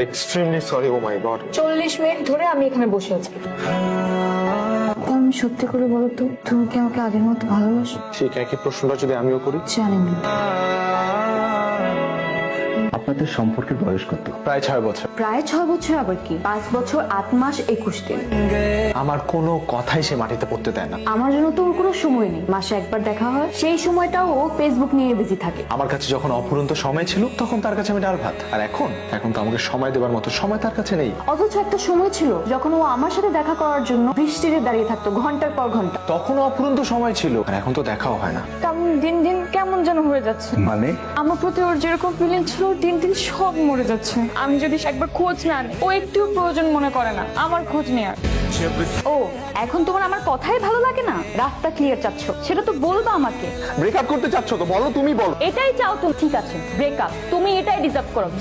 Extremely sorry, ও মাই god. 40 minute ধরে আমি এখানে বসে আছি। আমি সত্যি করে বলো তো, তুমি কি আমাকে আগের মতো ভালোবাসো? ঠিক একই প্রশ্নটা যদি আমিও করি। জানি না। আপনাদের সম্পর্কের বয়স কত? প্রায় 6 বছর। প্রায় 6 বছর আবার কি? 5 বছর 8 মাস 21 দিন। আমার কোনো কথাই সে মাটিতে পড়তে দেয় না। আমার জন্য তো ওর কোনো সময় নেই। মাসে একবার দেখা হয়, সেই সময়টাও ও ফেসবুক নিয়ে বিজি থাকে। আমার কাছে যখন অফুরন্ত সময় ছিল তখন তার কাছে আমি ডাল ভাত, আর এখন তো আমাকে সময় দেওয়ার মতো সময় তার কাছে নেই। অথচ একটা সময় ছিল যখন ও আমার সাথে দেখা করার জন্য বৃষ্টিতে দাঁড়িয়ে থাকতো ঘন্টার পর ঘন্টা। তখনও অফুরন্ত সময় ছিল, আর এখন তো দেখাও হয় না। কেমন দিন দিন কেমন যেন হয়ে যাচ্ছে। মানে আমার প্রতি ওর যেরকম ফিলিং ছিল দিন দিন সব মরে যাচ্ছে। আমি যদি একবার খোঁজ না নিই, ও একটু প্রয়োজন মনে করে না আমার খোঁজ নেওয়ার। ও এখন তোমার আমার কথাই ভালো লাগে না? রাস্তা ক্লিয়ার চাচ্ছ, সেটা তো বলবা আমাকে। ব্রেকআপ করতে চাচ্ছ তো বলো, তুমি বলো। এটাই চাও তুমি? ঠিক আছে, ব্রেকআপ। তুমি এটাই ডিজার্ভ করো।